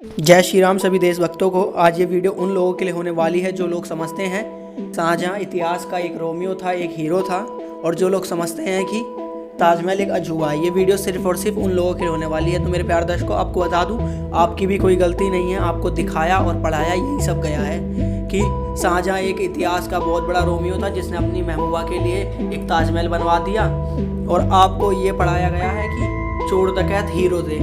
जय श्री राम सभी देशभक्तों को। आज ये वीडियो उन लोगों के लिए होने वाली है जो लोग समझते हैं शाहजहां इतिहास का एक रोमियो था, एक हीरो था, और जो लोग समझते हैं कि ताजमहल एक अजूबा है। ये वीडियो सिर्फ और सिर्फ उन लोगों के लिए होने वाली है। तो मेरे प्यारे दर्शकों, आपको बता दूं, आपकी भी कोई गलती नहीं है। आपको दिखाया और पढ़ाया यही सब गया है कि शाहजहां एक इतिहास का बहुत बड़ा रोमियो था जिसने अपनी महबूबा के लिए एक ताजमहल बनवा दिया, और आपको ये पढ़ाया गया है कि चोर डकैत हीरो थे।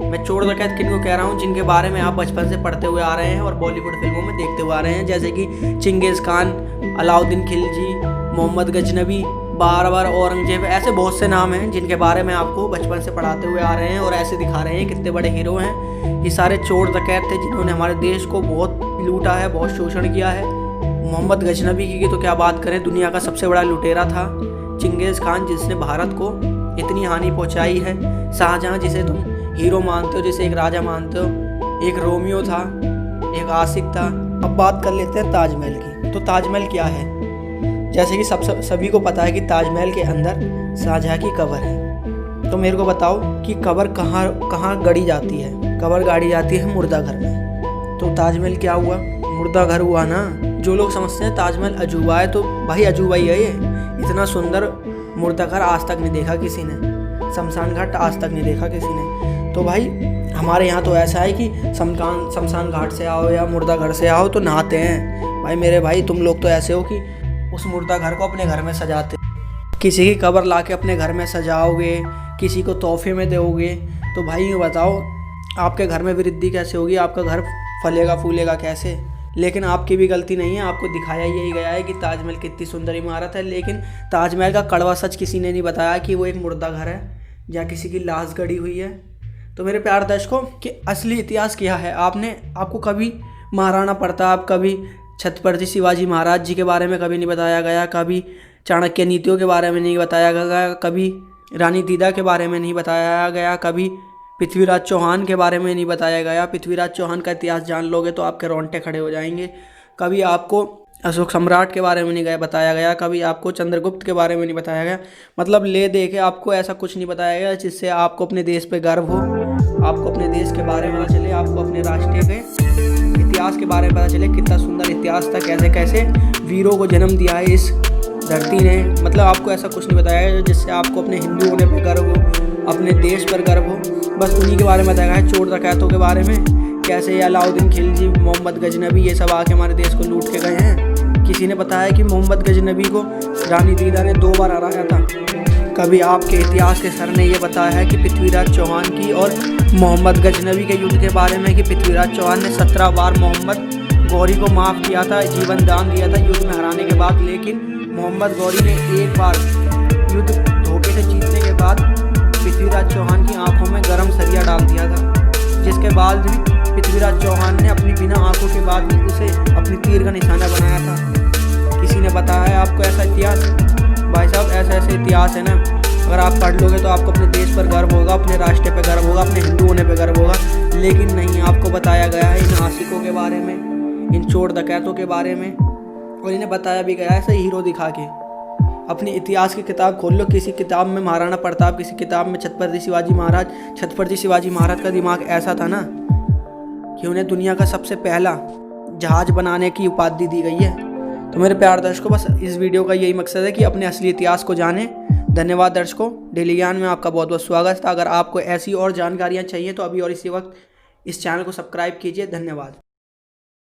मैं चोर डकैत किन को कह रहा हूँ? जिनके बारे में आप बचपन से पढ़ते हुए आ रहे हैं और बॉलीवुड फिल्मों में देखते हुए आ रहे हैं, जैसे कि चिंगेज़ खान, अलाउद्दीन खिलजी, मोहम्मद गजनबी, बाबर, औरंगजेब। ऐसे बहुत से नाम हैं जिनके बारे में आपको बचपन से पढ़ाते हुए आ रहे हैं और ऐसे दिखा रहे हैं कितने बड़े हीरो हैं। ये सारे चोर डकैत थे जिन्होंने हमारे देश को बहुत लूटा है, बहुत शोषण किया है। मोहम्मद गजनबी की तो क्या बात करें, दुनिया का सबसे बड़ा लुटेरा था। चिंगेज़ खान जिसने भारत को इतनी हानि पहुँचाई है। शाहजहां जिसे तुम हीरो मानते हो, जिसे एक राजा मानते हो, एक रोमियो था, एक आशिक था। अब बात कर लेते हैं ताजमहल की। तो ताजमहल क्या है? जैसे कि सभी को पता है कि ताजमहल के अंदर शाहजहां की कब्र है। तो मेरे को बताओ कि कब्र कहाँ गड़ी जाती है? कब्र गाड़ी जाती है मुर्दा घर में। तो ताजमहल क्या हुआ? मुर्दा घर हुआ ना। जो लोग समझते हैं ताजमहल अजूबा है, तो भाई अजूबा ही है ये। इतना सुंदर मुर्दा घर आज तक नहीं देखा किसी ने, शमशान घाट आज तक नहीं देखा किसी ने। तो भाई हमारे यहाँ तो ऐसा है कि शमशान घाट से आओ या मुर्दा घर से आओ तो नहाते हैं। भाई मेरे भाई, तुम लोग तो ऐसे हो कि उस मुर्दा घर को अपने घर में सजाते, किसी की कब्र ला के अपने घर में सजाओगे, किसी को तोहफे में दोगे। तो भाई ये बताओ, आपके घर में वृद्धि कैसे होगी? आपका घर फलेगा फूलेगा कैसे? लेकिन आपकी भी गलती नहीं है। आपको दिखाया यही गया है कि ताजमहल कितनी सुंदर इमारत है, लेकिन ताजमहल का कड़वा सच किसी ने नहीं बताया कि वो एक मुर्दा घर है या किसी की लाश गड़ी हुई है। तो मेरे प्यारे दर्शकों, कि असली इतिहास क्या है? आपको कभी महाराणा प्रताप, कभी छत्रपति शिवाजी महाराज जी के बारे में कभी नहीं बताया गया, कभी चाणक्य नीतियों के बारे में नहीं बताया गया, कभी रानी दीदा के बारे में नहीं बताया गया, कभी पृथ्वीराज चौहान के बारे में नहीं बताया गया। पृथ्वीराज चौहान का इतिहास जान लोगे तो आपके रोंगटे खड़े हो जाएंगे। कभी आपको अशोक सम्राट के बारे में नहीं बताया गया, कभी आपको चंद्रगुप्त के बारे में नहीं बताया गया। मतलब ले दे के आपको ऐसा कुछ नहीं बताया गया जिससे आपको अपने देश पे गर्व हो, आपको अपने देश के बारे में पता चले, आपको अपने राष्ट्रीय के इतिहास के बारे में पता चले। कितना सुंदर इतिहास था, कैसे कैसे वीरों को जन्म दिया है इस धरती ने। मतलब आपको ऐसा कुछ नहीं बताया गया जिससे आपको अपने हिंदू होने पर गर्व हो, अपने देश पर गर्व हो। बस उन्हीं के बारे में बताया गया है, चोर डकैतों के बारे में, कैसे अलाउद्दीन खिलजी, मोहम्मद गजनबी, ये सब आके हमारे देश को लूट के गए हैं। किसी ने बताया कि मोहम्मद गजनबी को रानी दीदा ने 2 बार हराया था? कभी आपके इतिहास के सर ने ये बताया है कि पृथ्वीराज चौहान की और मोहम्मद गजनबी के युद्ध के बारे में कि पृथ्वीराज चौहान ने 17 बार मोहम्मद गौरी को माफ़ किया था, जीवन दान दिया था युद्ध में हराने के बाद। लेकिन मोहम्मद गौरी ने एक बार युद्ध धोखे से जीतने के बाद पृथ्वीराज चौहान की आंखों में गर्म सरिया डाल दिया था, जिसके बाद भी पृथ्वीराज चौहान ने अपनी बिना आंखों के बाद भी उसे अपनी तीर का निशाना बनाया था। किसी ने बताया है आपको ऐसा इतिहास? भाई साहब, ऐसे इतिहास है ना, अगर आप पढ़ लोगे तो आपको अपने देश पर गर्व होगा, अपने राष्ट्र पे गर्व होगा, अपने हिंदू होने पे गर्व होगा। लेकिन नहीं, आपको बताया गया है इन आशिकों के बारे में, इन चोर डकैतों के बारे में, और इन्हें बताया भी गया है ऐसे हीरो दिखा के। अपनी इतिहास की किताब खोल लो, किसी किताब में महाराणा प्रताप, किसी किताब में छत्रपति शिवाजी महाराज का दिमाग ऐसा था ना कि उन्हें दुनिया का सबसे पहला जहाज बनाने की उपाधि दी गई है। तो मेरे प्यारे दर्शकों, बस इस वीडियो का यही मकसद है कि अपने असली इतिहास को जानें। धन्यवाद दर्शकों। डेली ज्ञान में आपका बहुत बहुत स्वागत था। अगर आपको ऐसी और जानकारियाँ चाहिए तो अभी और इसी वक्त इस चैनल को सब्सक्राइब कीजिए। धन्यवाद।